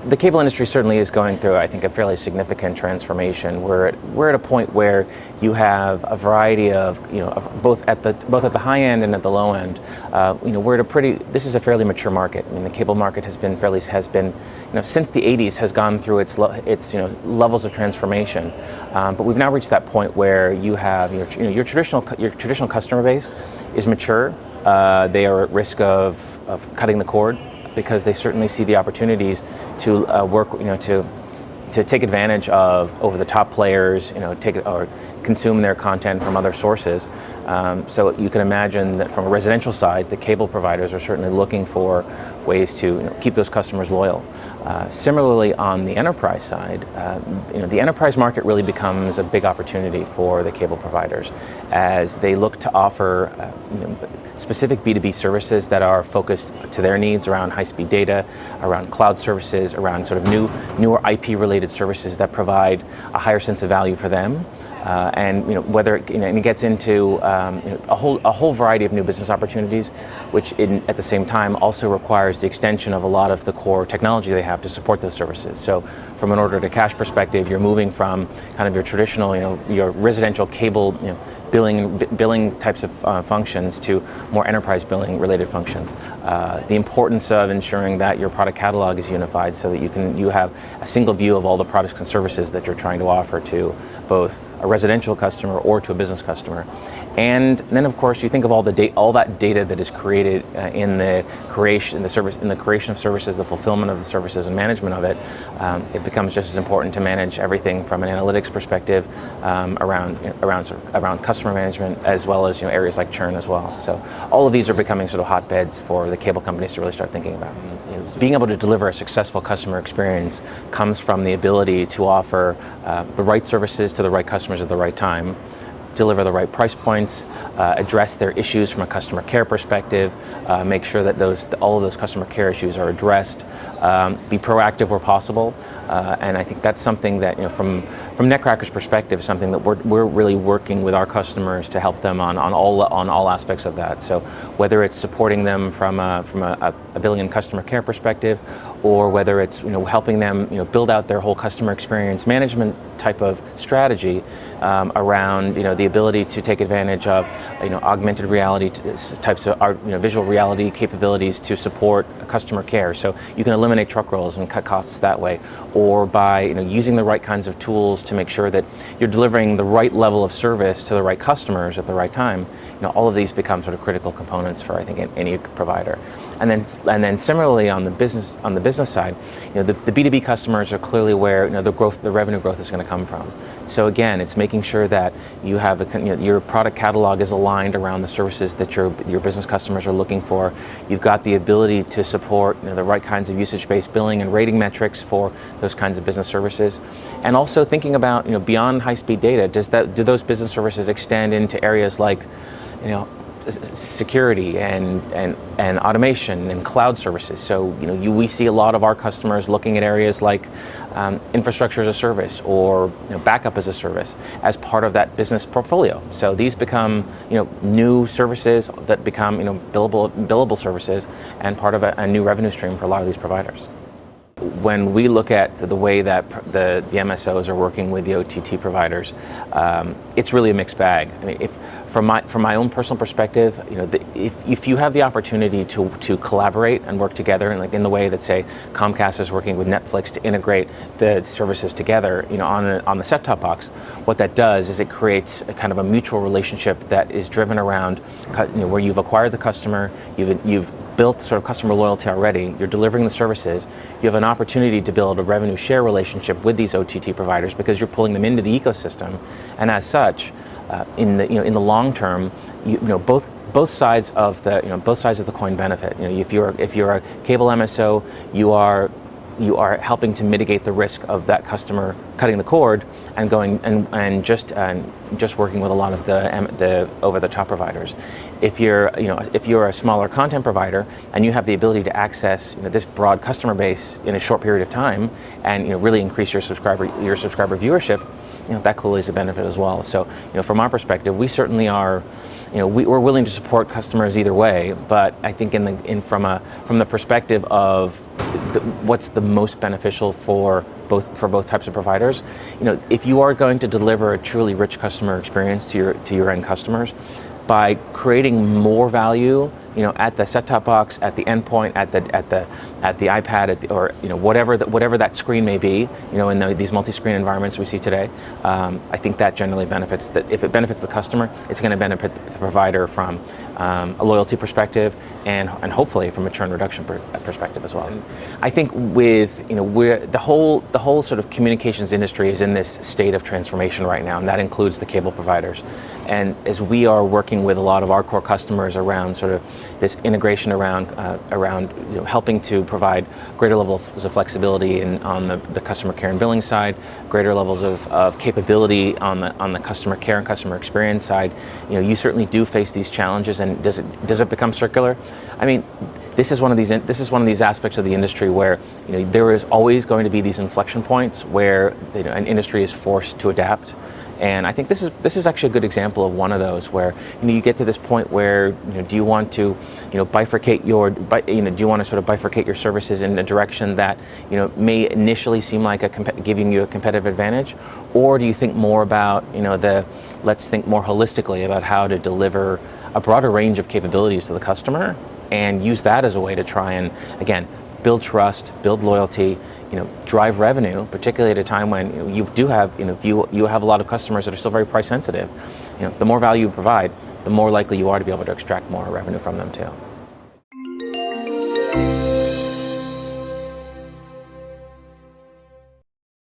The cable industry certainly is going through, I think, a fairly significant transformation. We're at a point where you have a variety of, both at the high end and at the low end. We're at this is a fairly mature market. I mean, the cable market has been since the 80s has gone through its levels of transformation. But we've now reached that point where you have your traditional customer base is mature. They are at risk of cutting the cord, because they certainly see the opportunities to to take advantage of over-the-top players, or consume their content from other sources. So you can imagine that from a residential side, the cable providers are certainly looking for ways to keep those customers loyal. Similarly, on the enterprise side, the enterprise market really becomes a big opportunity for the cable providers as they look to offer specific B2B services that are focused to their needs around high-speed data, around cloud services, around sort of newer IP-related services that provide a higher sense of value for them. And it gets into a whole variety of new business opportunities, which at the same time also requires the extension of a lot of the core technology they have to support those services. So from an order to cash perspective, you're moving from kind of your traditional, your residential cable, billing types of functions to more enterprise billing related functions. The importance of ensuring that your product catalog is unified so that you have a single view of all the products and services that you're trying to offer to both a residential customer or to a business customer. And then, of course, you think of all that data that is created in the creation of services, the fulfillment of the services, and management of it. It becomes just as important to manage everything from an analytics perspective around customer management, as well as areas like churn as well. So all of these are becoming sort of hotbeds for the cable companies to really start thinking about. Being able to deliver a successful customer experience comes from the ability to offer the right services to the right customers at the right time, deliver the right price points, address their issues from a customer care perspective, make sure that all of those customer care issues are addressed, be proactive where possible, and I think that's something that from Netcracker's perspective, something that we're really working with our customers to help them on all aspects of that. So whether it's supporting them from a billing and customer care perspective, or whether it's helping them build out their whole customer experience management type of strategy around the ability to take advantage of augmented reality types of visual reality capabilities to support customer care. So you can eliminate truck rolls and cut costs that way, or by using the right kinds of tools to make sure that you're delivering the right level of service to the right customers at the right time. All of these become sort of critical components for, I think, any provider. And then similarly on the business side, the B2B customers are clearly where the revenue growth is going to come from. So again, it's making sure that you have your product catalog is aligned around the services that your business customers are looking for. You've got the ability to support the right kinds of usage-based billing and rating metrics for those kinds of business services, and also thinking about beyond high-speed data. Do those business services extend into areas like security and automation and cloud services? So we see a lot of our customers looking at areas like infrastructure as a service or backup as a service as part of that business portfolio. So these become new services that become billable services and part of a new revenue stream for a lot of these providers. When we look at the way that the MSOs are working with the OTT providers, it's really a mixed bag. I mean, from my own personal perspective, if you have the opportunity to collaborate and work together, and in the way that, say, Comcast is working with Netflix to integrate the services together, on the set-top box, what that does is it creates a kind of a mutual relationship that is driven around, where you've acquired the customer, you've built sort of customer loyalty already, you're delivering the services, you have an opportunity to build a revenue share relationship with these OTT providers because you're pulling them into the ecosystem, and as such, in the long term, both sides of the coin benefit. If you're a cable MSO, you are helping to mitigate the risk of that customer cutting the cord and going and just working with a lot of the over-the-top providers. If you're a smaller content provider and you have the ability to access this broad customer base in a short period of time and really increase your subscriber viewership, that clearly is a benefit as well. So from our perspective, we certainly are we're willing to support customers either way, but I think from the perspective of what's the most beneficial for both types of providers, if you are going to deliver a truly rich customer experience to your end customers, by creating more value, at the set-top box, at the endpoint, at the iPad, or whatever that screen may be, in these multi-screen environments we see today, I think that generally benefits. That if it benefits the customer, it's going to benefit the provider from a loyalty perspective and hopefully from a churn reduction perspective as well. And I think with the whole sort of communications industry is in this state of transformation right now, and that includes the cable providers. And as we are working with a lot of our core customers around sort of this integration around helping to provide greater levels of flexibility on the customer care and billing side, greater levels of capability on the customer care and customer experience side, you certainly do face these challenges. And does it become circular? I mean, this is one of these aspects of the industry where there is always going to be these inflection points where an industry is forced to adapt. And I think this is actually a good example of one of those where you get to this point where do you want to bifurcate your services in a direction that may initially seem like giving you a competitive advantage, or do you think more about let's think more holistically about how to deliver a broader range of capabilities to the customer and use that as a way to try and again build trust, build loyalty, drive revenue, particularly at a time when you do have, you have a lot of customers that are still very price sensitive. The more value you provide, the more likely you are to be able to extract more revenue from them too.